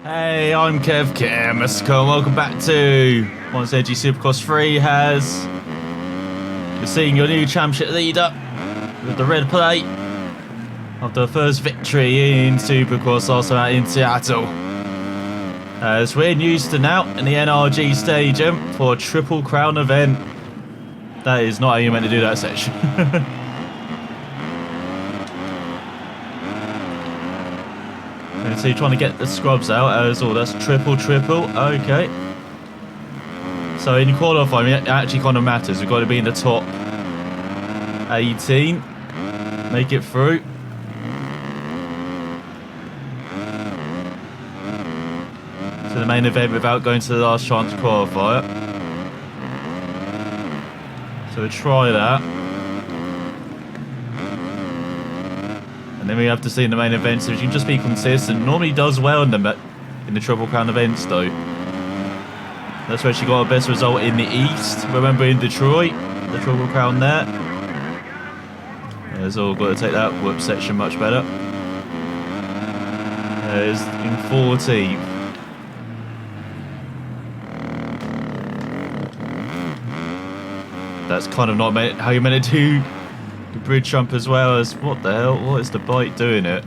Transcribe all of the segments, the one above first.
Hey, I'm Kev Mexico. Welcome back to Once Edgy Supercross 3 has. You're seeing your new championship leader with the red plate after the first victory in Supercross last time out in Seattle. As we're in Houston now in the NRG Stadium for a Triple Crown event. That is not how you meant to do that section. So you're trying to get the scrubs out as all that's triple. Okay. So in qualifying, it actually kind of matters. We've got to be in the top 18. Make it through. To the main event without going to the last chance qualifier. So we'll try that. And then we have to see in the main events if you can just be consistent. Normally does well in the Triple Crown events though. That's where she got her best result in the East. Remember in Detroit, the Triple Crown there. There's all got to take that whoop section much better. There's in 14th. That's kind of not how you're meant to do the bridge jump as well as, what the hell, what is the bike doing it?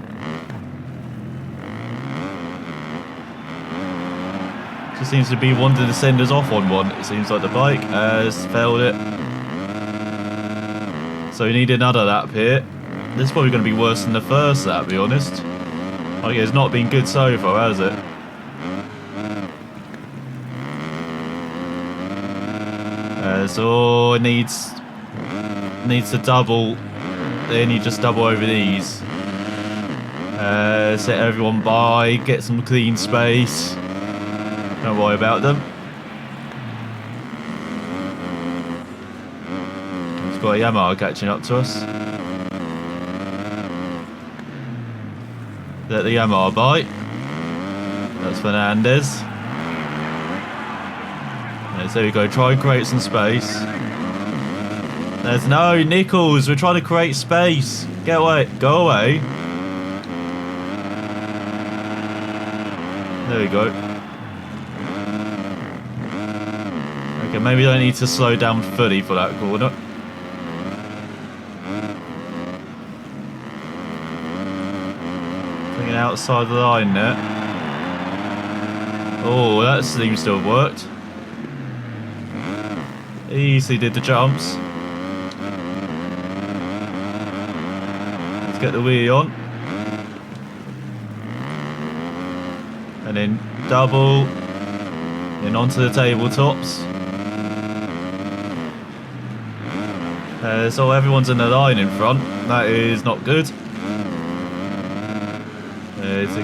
Just seems to be wanting to send us off on one. It seems like the bike has failed it. So we need another lap here. This is probably going to be worse than the first lap, to be honest. Like, it's not been good so far, has it? So it needs to double. Then you just double over these. Set everyone by. Get some clean space. Don't worry about them. It's got a Yamaha catching up to us. Let the Yamaha bite. That's Fernandez. There we go, try and create some space. There's no Nichols, we're trying to create space. Get away, go away. There we go. Okay, maybe I don't need to slow down fully for that corner. Bring it outside the line there. Oh, that seems to have worked. Easily did the jumps. Let's get the wheel on. And then double. And onto the tabletops. So everyone's in the line in front. That is not good. So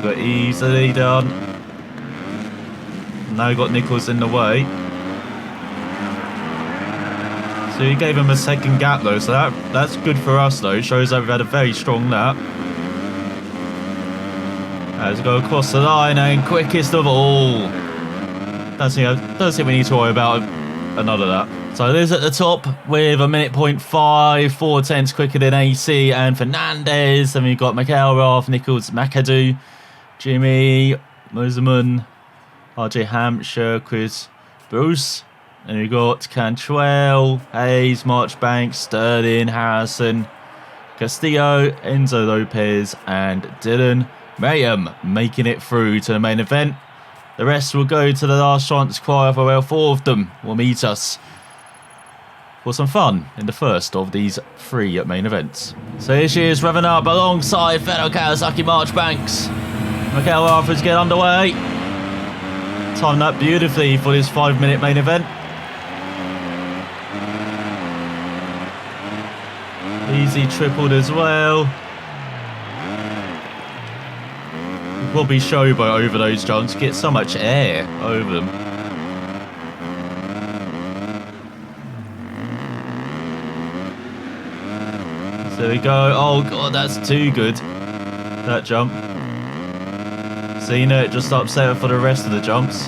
got easily done. Now we've got Nichols in the way. So he gave him a second gap though, so that's good for us though. It shows that we've had a very strong lap. As we go across the line and quickest of all. Don't think we need to worry about another lap. So it is at the top with a minute 0.5, 4 tenths quicker than AC and Fernandez. Then we've got McElrath, Nichols, McAdoo, Jimmy, Moseman, RJ Hampshire, Chris Bruce. And we've got Cantrell, Hayes, Marchbanks, Sterling, Harrison, Castillo, Enzo Lopez, and Dylan Mayhem making it through to the main event. The rest will go to the last chance qualifier where 4 of them will meet us for some fun in the first of these 3 main events. So here she is revving up alongside fellow Kawasaki Marchbanks. McElrath is getting underway. Timed that beautifully for this 5-minute main event. Easy tripled as well. We'll probably showboat over those jumps. Get so much air over them. So there we go. Oh god, that's too good. That jump. Seen it, just upset her for the rest of the jumps.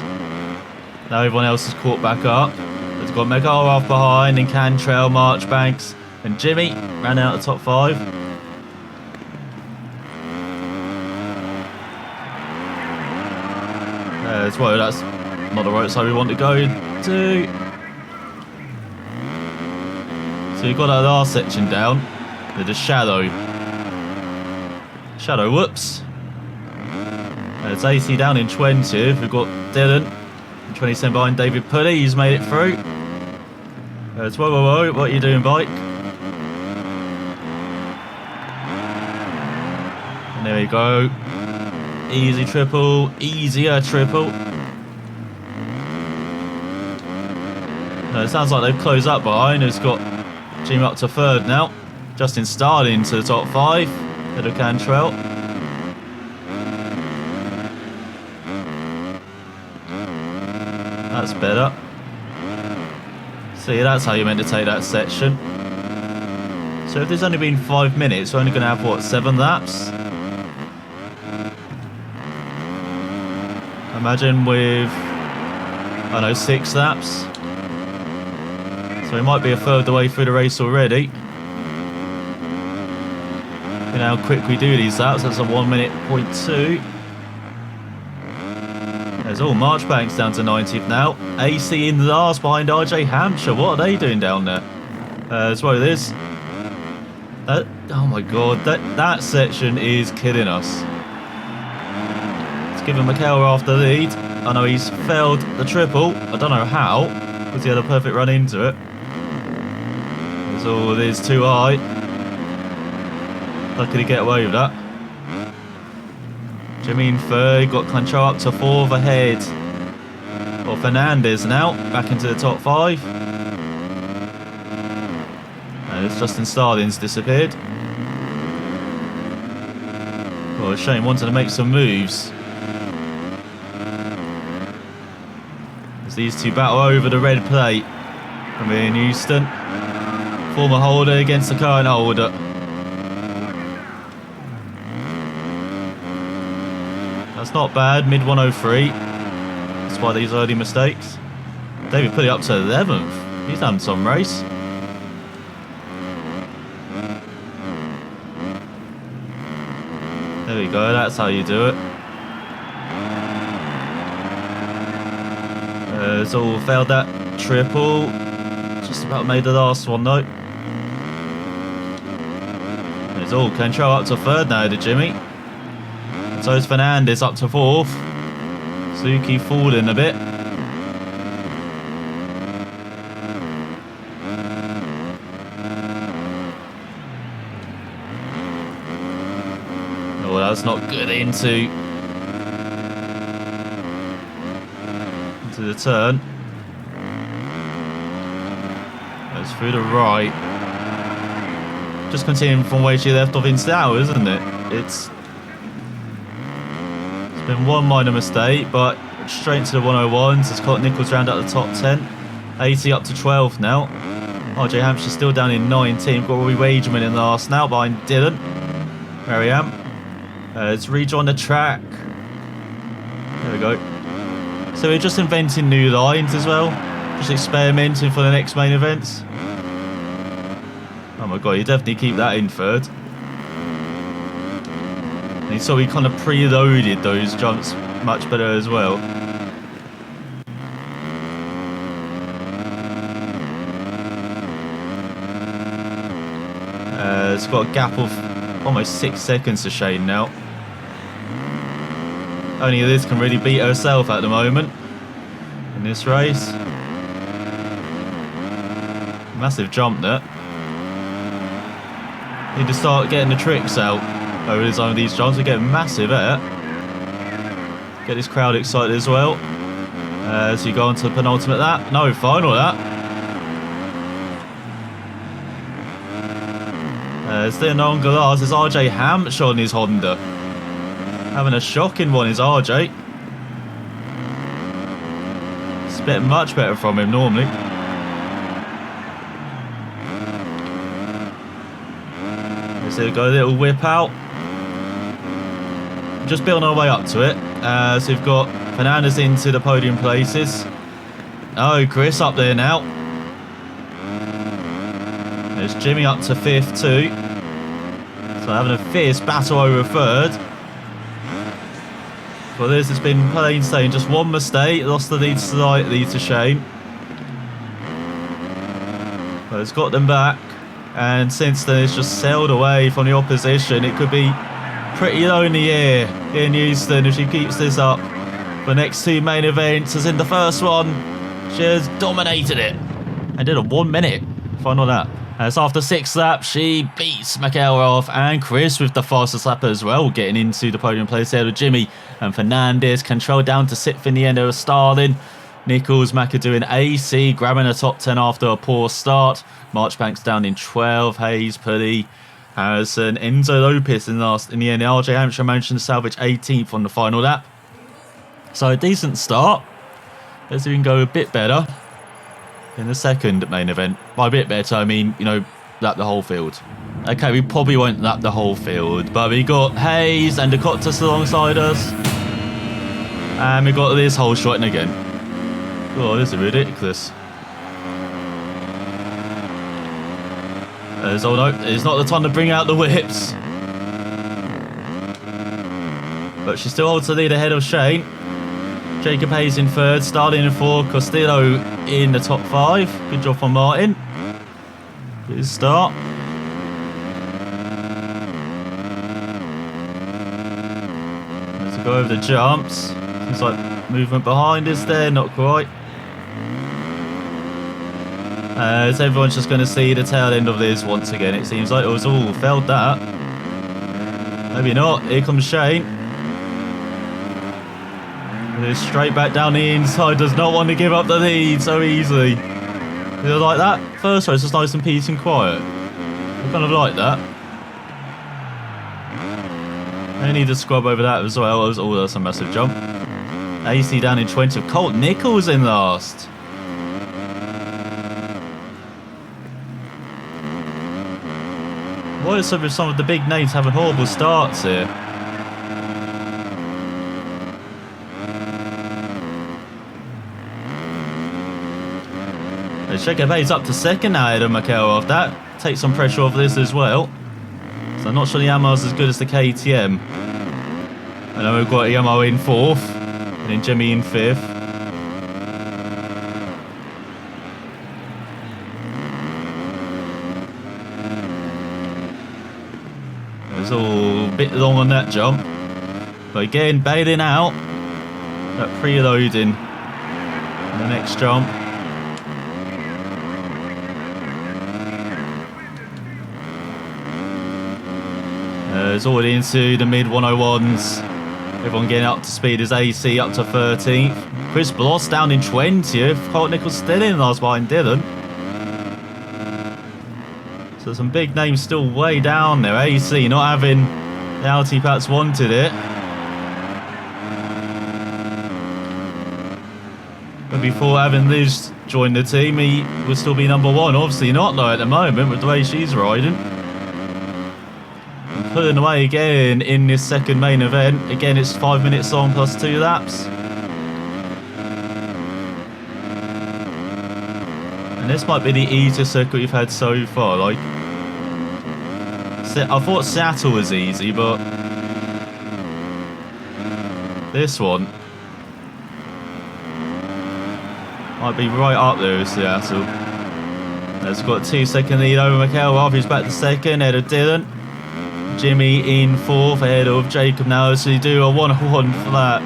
Now everyone else is caught back up. It's got McElrath behind and Cantrell, Marchbanks. And Jimmy ran out of top 5. As well, that's not the right side we want to go to. So you've got that last section down. There's a shadow. Shadow, whoops. It's AC down in 20th. We've got Dylan in 27 behind David Puddy. He's made it through. It's whoa, whoa, whoa. What are you doing, bike? And there we go. Easy triple. Easier triple. No, it sounds like they've closed up behind. It's got Jimmy up to third now. Justin started into the top 5. Head of Cantrell. That's better. See, that's how you're meant to take that section. So if there's only been 5 minutes, we're only going to have, what, 7 laps? Imagine with, I don't know, 6 laps. So we might be a third of the way through the race already. You know how quick we do these laps. That's a 1 minute point 2. There's all Marchbanks down to 90th now. AC in last behind RJ Hampshire. What are they doing down there? As well as that, oh my god, that section is killing us. It's giving Mikel half the lead. I know he's failed the triple. I don't know how, because he had a perfect run into it. So it is too high. Lucky to get away with that. Jimmy in third, got Clancho up to 4th ahead. Well, Fernandez now, back into the top 5. And it's Justin Starding's disappeared. Well, Shane wanted to make some moves. As these two battle over the red plate. From here in Houston. Former holder against the current holder. That's not bad, mid 103. Despite these early mistakes. David put it up to 11th. He's done some race. There we go, that's how you do it. So failed that triple. Just about made the last one though. It's all control up to third now to Jimmy. So is Fernandez up to 4th. Suzuki falling a bit. Oh, that's not good into the turn. That's through the right. Just continuing from where she left off in Stour, isn't it? It's been one minor mistake, but straight to the 101s. It's got Nichols round at the top 10. 80 up to 12th now. RJ Hampshire still down in 19th. Got Rory Wageman in last now behind Dylan. Mariam. It's rejoin the track. There we go. So we're just inventing new lines as well. Just experimenting for the next main events. Oh my god, you definitely keep that in third. And so we kind of preloaded those jumps much better as well. It's got a gap of almost 6 seconds to Shane now. Only Liz can really beat herself at the moment in this race. Massive jump there. Need to start getting the tricks out over some of these jumps. We're getting massive air. Get this crowd excited as well. So you go on to the penultimate lap. No, final lap. Still on glass. There's RJ Hampshire on his Honda. Having a shocking one is RJ. It's a bit much better from him normally. So we go a little whip out. Just building our way up to it. So we've got Fernandez into the podium places. Oh, Chris up there now. There's Jimmy up to 5th too. So having a fierce battle over 3rd. For this, it's been plain sailing. Just one mistake, lost the lead slightly to Shane. But it's got them back. And since then, it's just sailed away from the opposition. It could be pretty lonely here in Houston if she keeps this up. The next two main events, as in the first one, she has dominated it and did a 1 minute final lap. As after 6 laps, she beats McElrath and Chris with the fastest lap as well, getting into the podium place there with Jimmy and Fernandez. Control down to 6th in the end. They were Starling. Nichols, McAdoo and AC grabbing a top 10 after a poor start. Marchbanks down in 12. Hayes, Purdy, Harrison, Enzo Lopez in the end. RJ Hampshire managed to salvage 18th on the final lap. So a decent start. Let's see if we can go a bit better in the second main event. By a bit better, I mean, you know, lap the whole field. Okay, we probably won't lap the whole field, but we got Hayes and Dakotas alongside us. And we got this whole shot in again. Oh, this is ridiculous. Oh no, it's not the time to bring out the whips. But she still holds the lead ahead of Shane. Jacob Hayes in 3rd, Starling in 4th, Costello in the top 5. Good job from Martin. Good start. Let's go over the jumps. Seems like movement behind us there, not quite. As everyone's just going to see the tail end of this once again. It seems like it was all felt that. Maybe not. Here comes Shane. Straight back down the inside, does not want to give up the lead so easily. You like that? First race was nice and peace and quiet. I kind of like that. I need to scrub over that as well. Oh, that's a massive jump. AC down in 20. Colt Nichols in last. What is up with some of the big names having horrible starts here? Jacob Hayes up to 2nd now ahead of McElrath. That takes some pressure off this as well. So I'm not sure the Yamaha's as good as the KTM. I know we've got Yamaha in 4th and then Jimmy in 5th. It was all a bit long on that jump. But again, bailing out. That preloading on the next jump. It's already into the mid 101s. Everyone getting up to speed as AC up to 13th. Chris Bloss down in 20th. Colt Nichols still in last behind Dylan. So some big names still way down there. AC not having the LT Pats wanted it. But before having Liz join the team, he would still be number 1. Obviously not though at the moment with the way she's riding. Pulling away again in this second main event. Again, it's 5 minutes long plus 2 laps. And this might be the easiest circuit we've had so far. Like, I thought Seattle was easy, but this one might be right up there with Seattle. It's got a 2-second lead over McElrath, who's back to 2nd, ahead of Dylan. Jimmy in 4th ahead of Jacob now, so you do a 1-1 flat.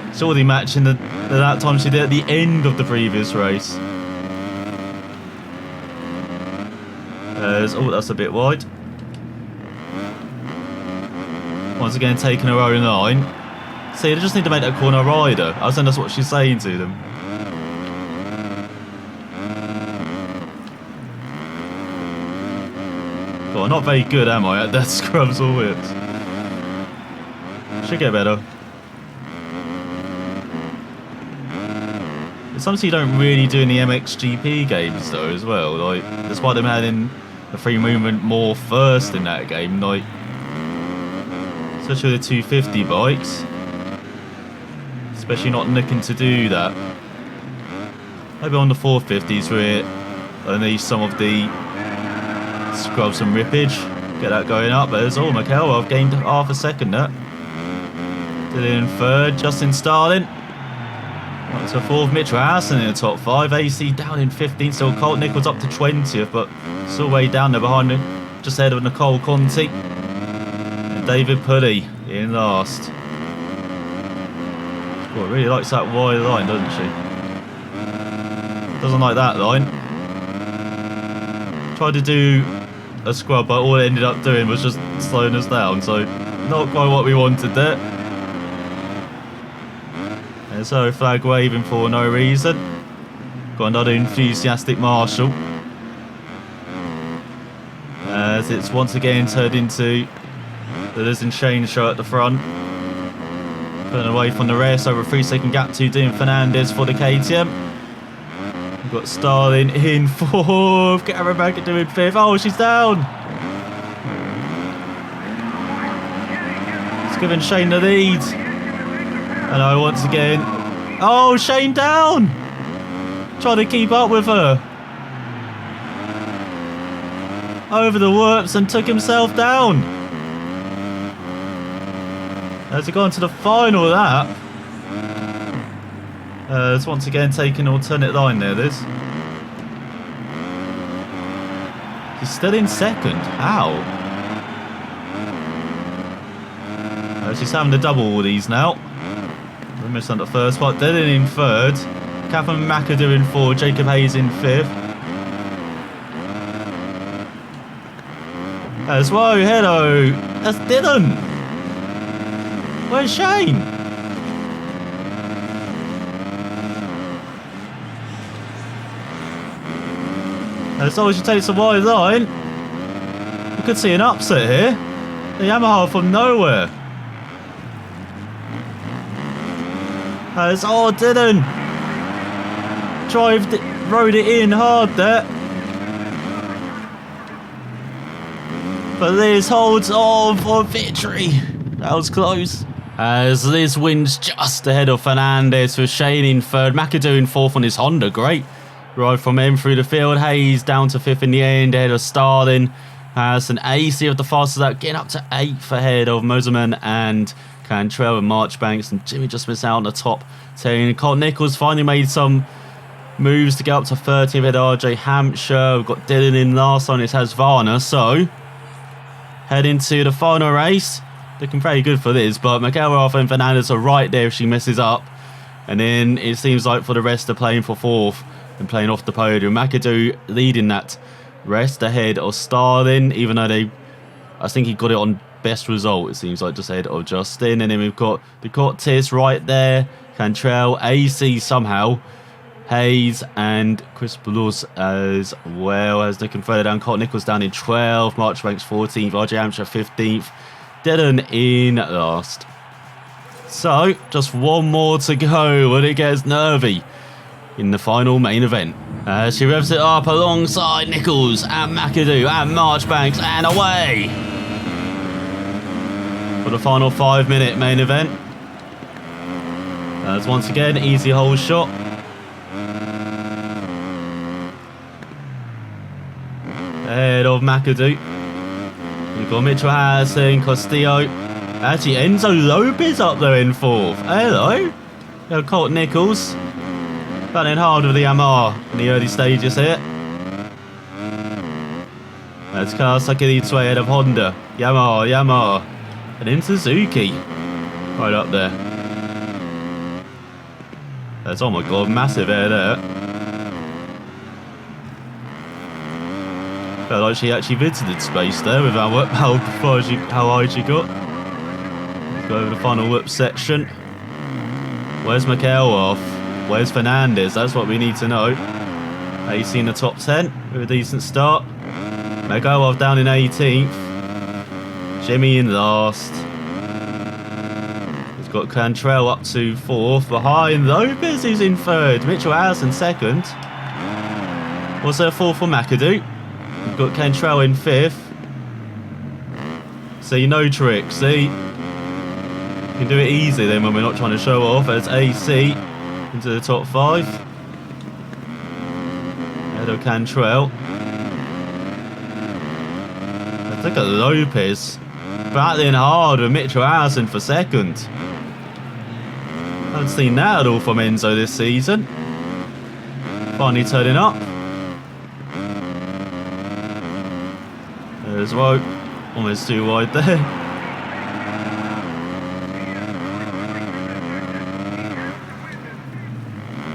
It's already matching the lap time she did at the end of the previous race. Oh, that's a bit wide. Once again taking her own line. See, they just need to make that corner wider. I think that's what she's saying to them. God, I'm not very good, am I, at that scrubs or whips? Should get better. It's something you don't really do in the MXGP games though as well. Like, despite them having the free movement more first in that game, like especially the 250 bikes. Especially not looking to do that. Maybe on the 450s where I need some of the scrubs and rippage. Get that going up. But there's all McElrath gained half a second there. Dylan in third, Justin Starling. Up to fourth, Mitchell Harrison in the top 5. AC down in 15th, so Colt Nichols up to 20th, but still way down there behind him. Just ahead of Nicole Conti. And David Puddy in last. Well, really likes that wide line, doesn't she? Doesn't like that line. Tried to do a scrub, but all it ended up doing was just slowing us down, so not quite what we wanted there. And so flag waving for no reason. Got another enthusiastic marshal. As it's once again turned into the Liz and Shane show at the front. Pulling away from the rest, over a 3-second gap to Dean Fernandez for the KTM. We've got Starling in 4th, Karen McAdoo in 5th. Oh, she's down. It's giving Shane the lead. And once again, oh, Shane down! Trying to keep up with her. Over the whoops and took himself down. As he got into the final lap. It's once again taking an alternate line there, Liz. She's still in second. How? She's having to double all these now. We missed on the first spot. Dylan in 3rd. Catherine McAdoo in 4th. Jacob Hayes in 5th. As well, hello. That's Dylan. Where's Shane? As long as you take some wide line, we could see an upset here. The Yamaha from nowhere. As Dylan rode it in hard there. But Liz holds on for victory. That was close. As Liz wins just ahead of Fernandez with Shane in 3rd. McAdoo in 4th on his Honda. Great ride from him through the field. Hayes down to 5th in the end ahead of Starling. Harrison AC of the fastest out, getting up to 8th ahead of Moserman and Cantrell and Marchbanks, and Jimmy just missed out on the top 10. Colt Nichols finally made some moves to get up to 30th ahead of RJ Hampshire. We've got Dylan in last on his Hasvana, so head into the final race. Looking very good for this, but McElrath and Fernandez are right there if she messes up. And then it seems like for the rest are playing for 4th and playing off the podium. McAdoo leading that rest ahead of Starling, even though I think he got it on best result, it seems like, just ahead of Justin. And then we've got the Cortez right there, Cantrell, AC somehow, Hayes and Chris Blues as well. As looking further down, Colt Nichols down in 12th, Marchbanks 14th, RJ Hampshire 15th, Dylan in last. So just one more to go when it gets nervy in the final main event. As she revs it up alongside Nichols and McAdoo and Marchbanks, and away for the final 5-minute main event. As once again, easy hole shot. Ahead of McAdoo. We've got Mitchell Harrison, Castillo. Actually, Enzo Lopez up there in 4th. Hello. We've got Colt Nichols. Battling hard with the Yamaha in the early stages here. That's Kawasaki leads way ahead of Honda. Yamaha. And then Suzuki. Right up there. That's, oh my god, massive air there. Felt like she actually visited space there with how high she got. Let's go over the final whip section. Where's McElrath? Where's Fernandez? That's what we need to know. AC in the top 10 with a decent start. McElrath down in 18th. Jimmy in last. He's got Cantrell up to 4th. Behind Lopez is in 3rd. Mitchell Harrison 2nd. What's there 4th for McAdoo? We've got Cantrell in 5th. See, no trick. See, you can do it easy then when we're not trying to show off. As AC into the top 5. Ahead of Cantrell. Let's look at Lopez. Battling hard with Mitchell Harrison for 2nd. Haven't seen that at all from Enzo this season. Finally turning up. There's Wout. Almost too wide there.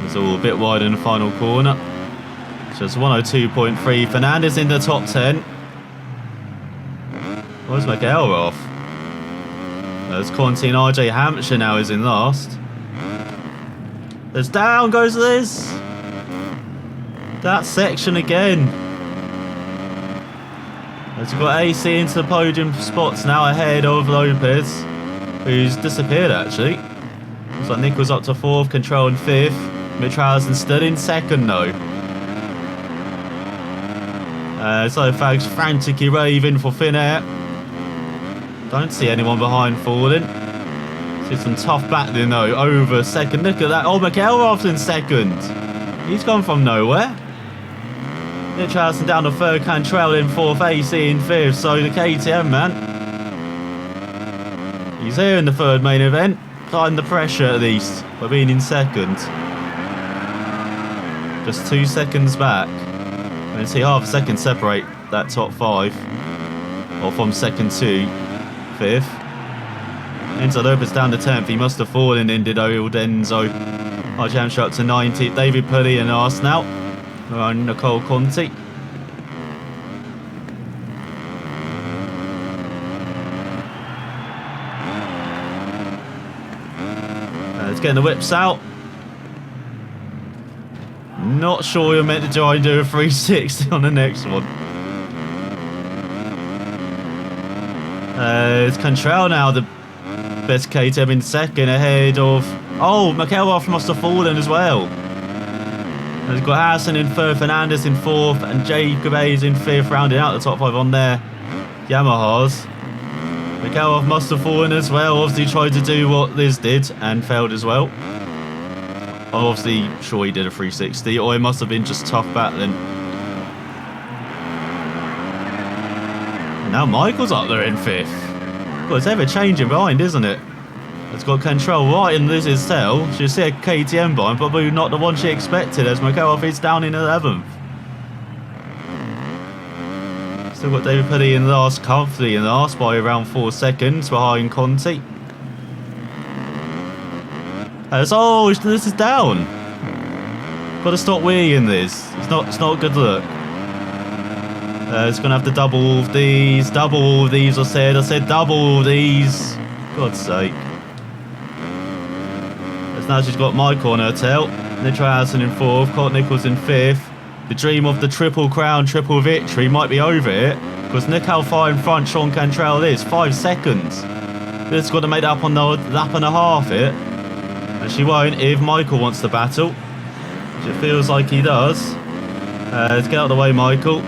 It's all a bit wide in the final corner. Just 102.3. Fernandez in the top 10. Where's Miguel off? There's Conti and RJ Hampshire now is in last. There's down goes Liz. That section again. As we've got AC into the podium spots now ahead of Lopez, who's disappeared actually. Looks like Nick was up to 4th, Control in 5th. Mitralsen still in 2nd though. So Fags frantically raving for thin air. Don't see anyone behind falling. See some tough battling though over 2nd. Look at that. Oh, McElrath's in 2nd. He's gone from nowhere. Mitralsen down to 3rd, Cantrell in 4th, AC in 5th. So the KTM man, he's here in the 3rd main event. Applying the pressure at least by being in 2nd. Just 2 seconds back. And see half a second separate that top 5. Or from 2nd to 5th. Enzo Lopez down to 10th. He must have fallen in did old Enzo. RJ Hampshire up to 90th. David Puddy in last now. Around Nicole Conti. It's getting the whips out. Not sure you're meant to try and do a 360 on the next one. It's Cantrell now, the best KTM in 2nd ahead of... Oh, McElrath must have fallen as well. We've got Harrison in 3rd, Fernandez in 4th, and Jacob Hayes in 5th, rounding out the top 5 on their Yamahas. McElrath must have fallen as well. Obviously tried to do what Liz did and failed as well. I'm obviously sure he did a 360, or it must have been just tough battling. And now Michael's up there in 5th. Well, it's ever changing behind, isn't it? It's got control right in Liz's tail. She'll see a KTM behind, but probably not the one she expected as McElrath is down in 11th. Still got David Puddy in last, comfortably in last by around 4 seconds behind Conti. Oh, this is down. Got to stop wheeling this. It's not a good look. It's gonna have to double all of these. Double all of these. I said double all of these. God's sake. Now she's got Michael on her tail. Nitralsen in 4th, Colt Nichols in 5th. The dream of the triple crown, triple victory might be over here. Because look how far in front Sean Cantrell is. 5 seconds. This has got to make that up on the lap and a half here. And she won't if Michael wants to battle. Which it feels like he does. Let's get out of the way, Michael.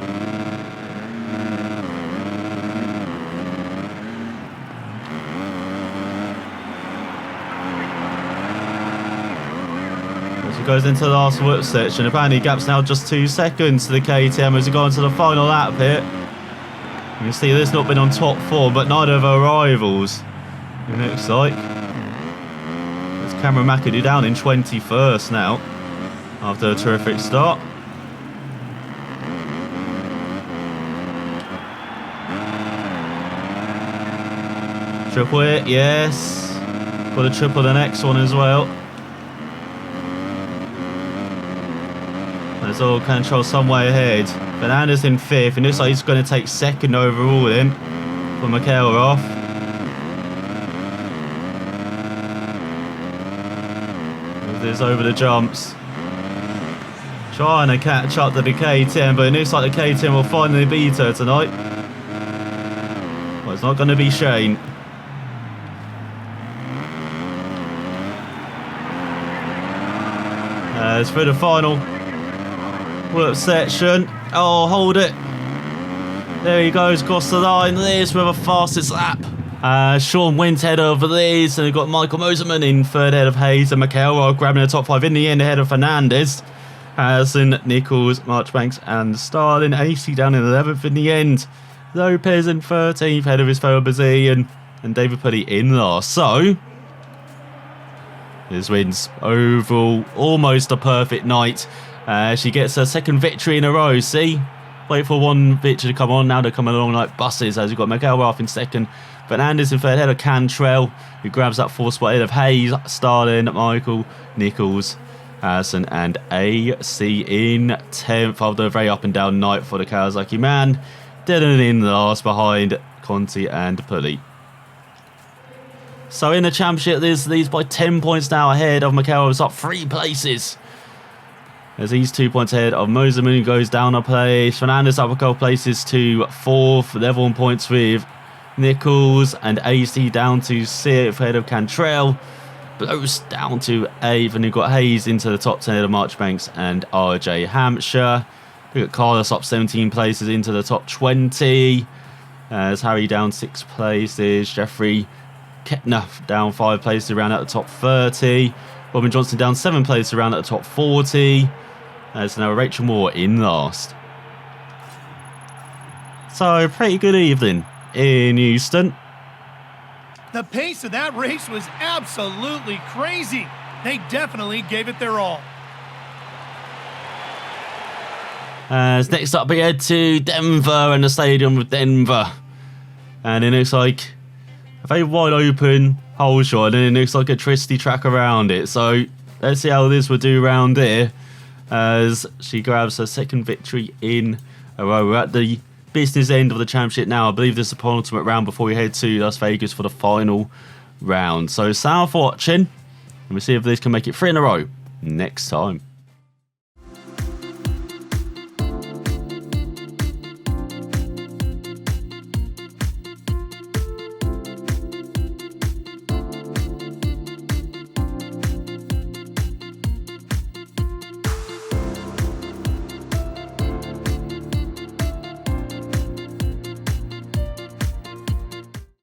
Goes into the last whip section. Apparently gaps now just 2 seconds to the KTM as we go into the final lap here. You can see this not been on top 4, but neither of our rivals. It looks like. There's Cameron McAdoo down in 21st now after a terrific start. Triple it, yes. Got to triple the next one as well. There's all control some way ahead. Fernandez in 5th, and looks like he's going to take 2nd overall in for McElrath. This over the jumps. Trying to catch up to the KTM, but it looks like the KTM will finally beat her tonight. Well, it's not going to be Shane. It's for the final work section. Oh, hold it. There he goes across the line. Liz with a fastest lap. Sean wins head over Liz, and we've got Michael Moserman in 3rd ahead of Hayes, and McElrath grabbing the top 5 in the end ahead of Fernandez. Harrison, Nichols, Marchbanks and Starling. AC down in 11th in the end. Lopez in 13th ahead of his fellow Brazilian, and David Puddy in last. So This wins overall almost a perfect night. She gets her second victory in a row. See? Wait for one victory to come on. Now they're coming along like buses, as you've got McElrath in second. Fernandez in third, ahead of Cantrell, who grabs that fourth spot ahead of Hayes, Starling, Michael, Nichols, Harrison, and AC in 10th. After a very up and down night for the Kawasaki man. Dylan in the last behind Conti and Pulley. So in the championship, there's these by 10 points now ahead of McElrath, up 3 places. As he's 2 points ahead of Mozamoon, goes down a place. Fernandez up a couple places to 4th, level on points with Nichols, and AC down to 6th ahead of Cantrell. Blows down to 8th, and you've got Hayes into the top 10 ahead of Marchbanks and RJ Hampshire. We've got Carlos up 17 places into the top 20. As Harry down 6 places. Jeffrey Kettner down 5 places around at the top 30. Robin Johnson down 7 places around at the top 40. As now Rachel Moore in last. So pretty good evening in Houston. The pace of that race was absolutely crazy. They definitely gave it their all. As next up we head to Denver and the Stadium of Denver. And it looks like a very wide open hole shot, and it looks like a twisty track around it. So let's see how this will do around here as she grabs her second victory in a row. We're at the business end of the championship now. I believe this is the penultimate round before we head to Las Vegas for the final round. So, Sam for watching, and we'll see if this can make it 3 in a row next time.